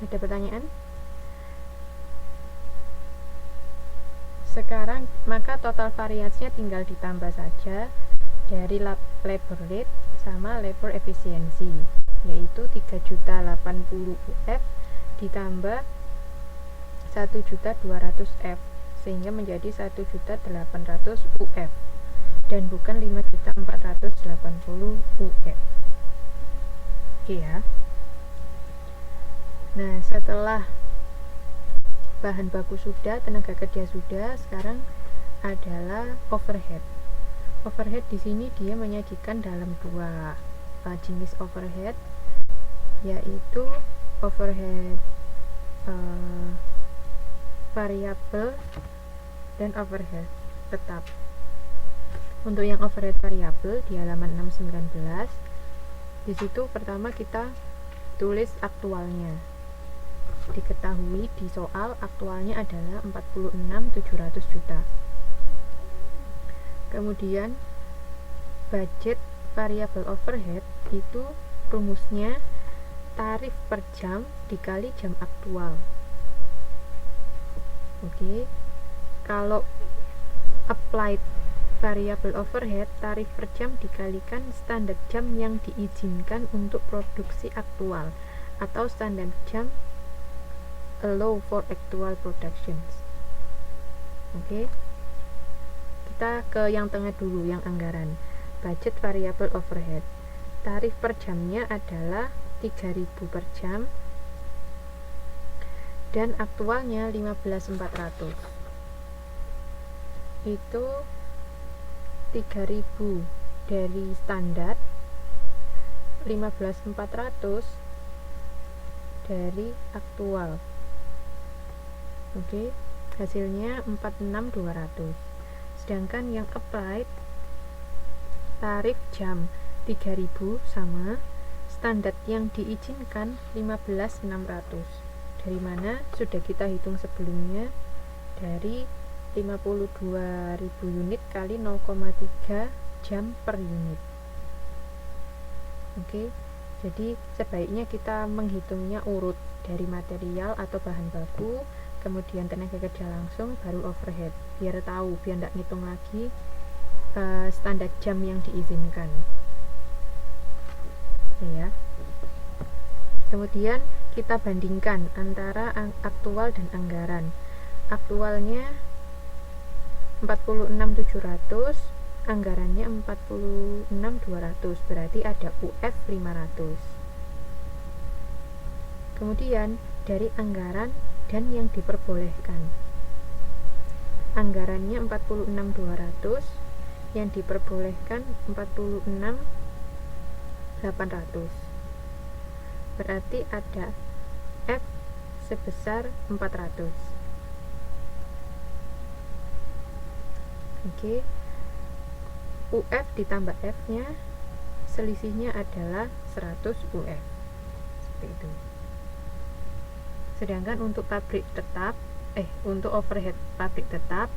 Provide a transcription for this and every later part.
Ada pertanyaan? Sekarang maka total variasinya tinggal ditambah saja dari labor rate sama labor efisiensi, yaitu 3.080 UF ditambah 1.200 F, sehingga menjadi 1.800 UF dan bukan 5.480 UF. Oke ya. Nah, setelah bahan baku sudah, tenaga kerja sudah, sekarang adalah overhead. Overhead di sini dia menyajikan dalam dua jenis overhead, yaitu overhead variabel dan overhead tetap. Untuk yang overhead variabel di halaman 619, di situ pertama kita tulis aktualnya. Diketahui di soal aktualnya adalah 46.700 juta. Kemudian budget variable overhead itu rumusnya tarif per jam dikali jam aktual. Oke. Kalau applied variable overhead, tarif per jam dikalikan standar jam yang diizinkan untuk produksi aktual atau standar jam allow for actual productions. Oke. Kita ke yang tengah dulu, yang anggaran. Budget variable overhead. Tarif per jamnya adalah 3.000 per jam dan aktualnya 15.400. Itu 3.000 dari standar, 15.400 dari aktual. Oke, hasilnya 46.200. Sedangkan yang applied, tarif jam 3.000 sama, standar yang diizinkan 15.600. Dari mana sudah kita hitung sebelumnya, dari 52.000 unit kali 0,3 jam per unit. Oke, jadi sebaiknya kita menghitungnya urut dari material atau bahan baku, kemudian tenaga kerja langsung, baru overhead, biar tahu, biar tidak ngitung lagi standar jam yang diizinkan. Ya. Kemudian kita bandingkan antara aktual dan anggaran. Aktualnya 46.700, anggarannya 46.200, berarti ada UF 500. Kemudian dari anggaran dan yang diperbolehkan. Anggarannya 46.200, yang diperbolehkan 46.800. Berarti ada F sebesar 400. Oke. UF ditambah F-nya, selisihnya adalah 100 UF. Seperti itu. Sedangkan untuk pabrik tetap, untuk overhead pabrik tetap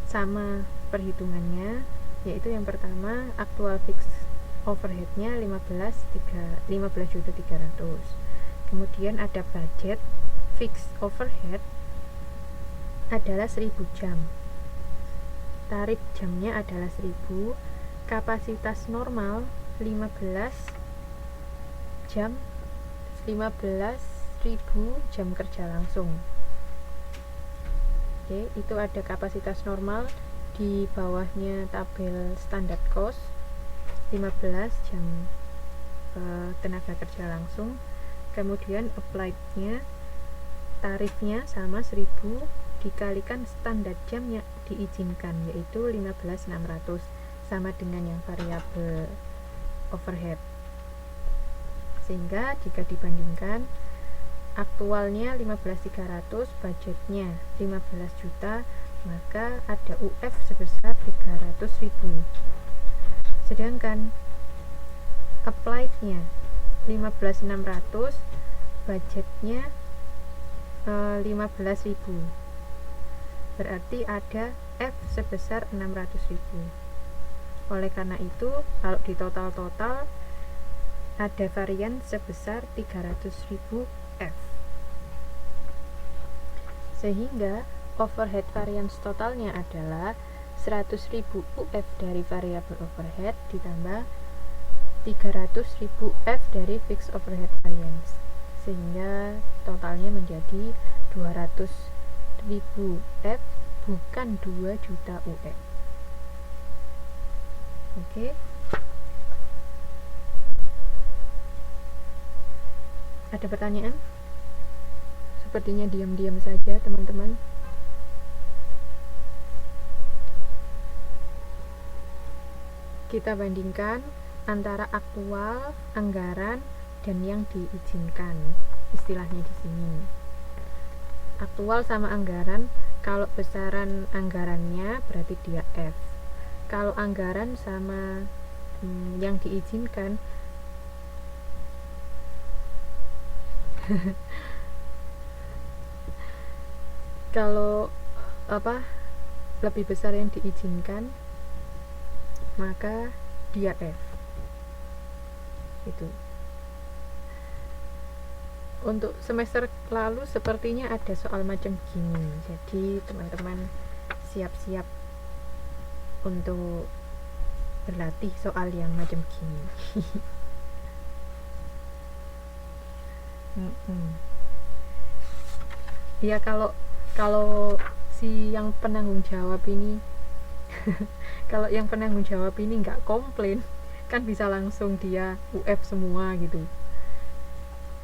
sama perhitungannya, yaitu yang pertama aktual fix overheadnya 15.300. Kemudian ada budget fix overhead adalah 1.000 jam. Tarif jamnya adalah 1.000, kapasitas normal 15 jam, 15.000 jam kerja langsung. Oke, itu ada kapasitas normal, di bawahnya tabel standard cost, 15 jam tenaga kerja langsung. Kemudian applied-nya, tarifnya sama 1.000 dikalikan standar jam yang diizinkan, yaitu 15.600, sama dengan yang variabel overhead. Sehingga jika dibandingkan, aktualnya 15.300, budgetnya 15 juta, maka ada UF sebesar 300.000. Sedangkan applied-nya 15.600, budgetnya 15.000. Berarti ada F sebesar 600.000. Oleh karena itu, kalau di total ada varian sebesar 300.000 F. Sehingga overhead variance totalnya adalah 100.000 UF dari variable overhead ditambah 300.000 F dari fixed overhead variance, sehingga totalnya menjadi 200.000 F, bukan 2 juta UF. Oke. Ada pertanyaan? Sepertinya diam-diam saja teman-teman. Kita bandingkan antara aktual, anggaran, dan yang diizinkan. Istilahnya di sini. Aktual sama anggaran, kalau besaran anggarannya berarti dia F. Kalau anggaran sama yang diizinkan kalau lebih besar yang diizinkan, maka dia F. Itu. Untuk semester lalu sepertinya ada soal macam gini. Jadi teman-teman siap-siap untuk berlatih soal yang macam gini. Ya kalau si yang penanggung jawab ini kalau yang penanggung jawab ini nggak komplain, kan bisa langsung dia UF semua gitu.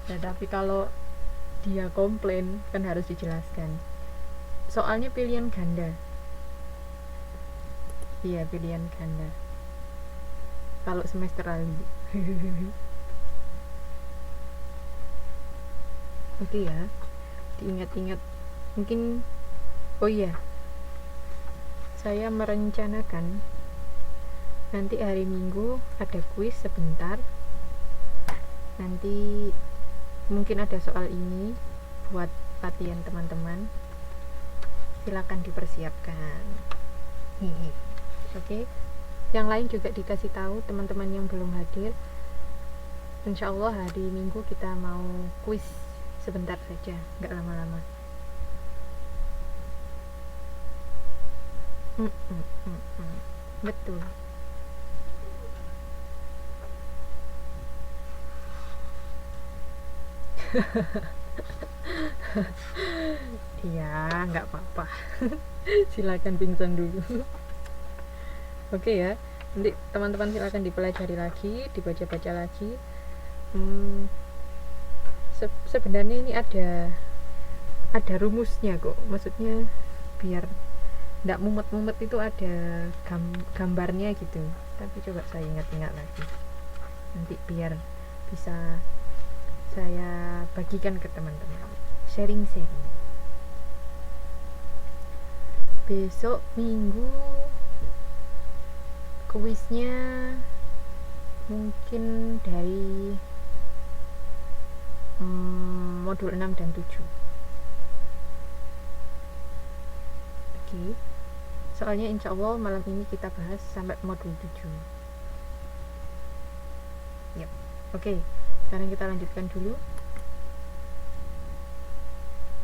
Nah, tapi kalau dia komplain kan harus dijelaskan. Soalnya pilihan ganda. Iya, pilihan ganda. Kalau semester lalu. Oke ya, diingat-ingat. Mungkin, oh iya, saya merencanakan nanti hari Minggu ada kuis sebentar. Nanti mungkin ada soal ini buat latihan teman-teman. Silakan dipersiapkan. Oke. Yang lain juga dikasih tahu teman-teman yang belum hadir. Insya Allah hari Minggu kita mau kuis sebentar saja, nggak lama-lama. Betul. Iya, nggak apa-apa. Silakan pingsan dulu. Oke ya, nanti teman-teman silakan dipelajari lagi, dibaca-baca lagi. Sebenarnya ini ada rumusnya kok. Maksudnya biar nggak mumet-mumet itu ada gambarnya gitu. Tapi coba saya ingat-ingat lagi. Nanti biar bisa saya bagikan ke teman-teman. Sharing-sharing. Besok Minggu kuisnya mungkin dari modul 6 dan 7. Oke. Soalnya insya Allah malam ini kita bahas sampai modul 7. Yep. Oke. Sekarang kita lanjutkan dulu.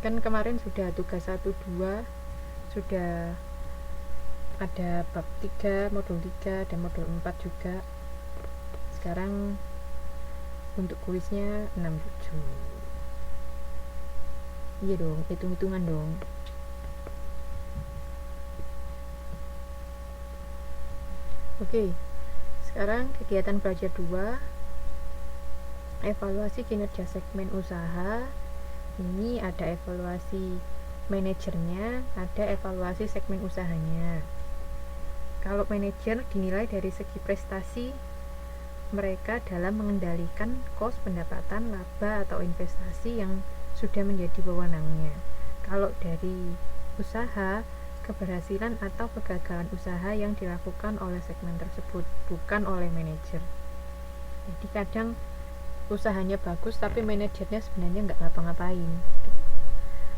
Kan kemarin sudah tugas 1, 2, sudah ada bab 3, modul 3, dan modul 4 juga. Sekarang untuk kuisnya 6, 7. Iya dong, hitung-hitungan dong. Oke, sekarang kegiatan belajar 2, evaluasi kinerja segmen usaha. Ini ada evaluasi manajernya, ada evaluasi segmen usahanya. Kalau manajer dinilai dari segi prestasi mereka dalam mengendalikan kos, pendapatan, laba atau investasi yang sudah menjadi wewenangnya. Kalau dari usaha, keberhasilan atau kegagalan usaha yang dilakukan oleh segmen tersebut, bukan oleh manajer. Jadi kadang usahanya bagus tapi manajernya sebenarnya nggak ngapa-ngapain,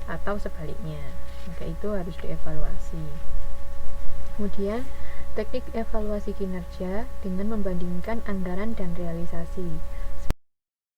atau sebaliknya, maka itu harus dievaluasi. Kemudian teknik evaluasi kinerja dengan membandingkan anggaran dan realisasi.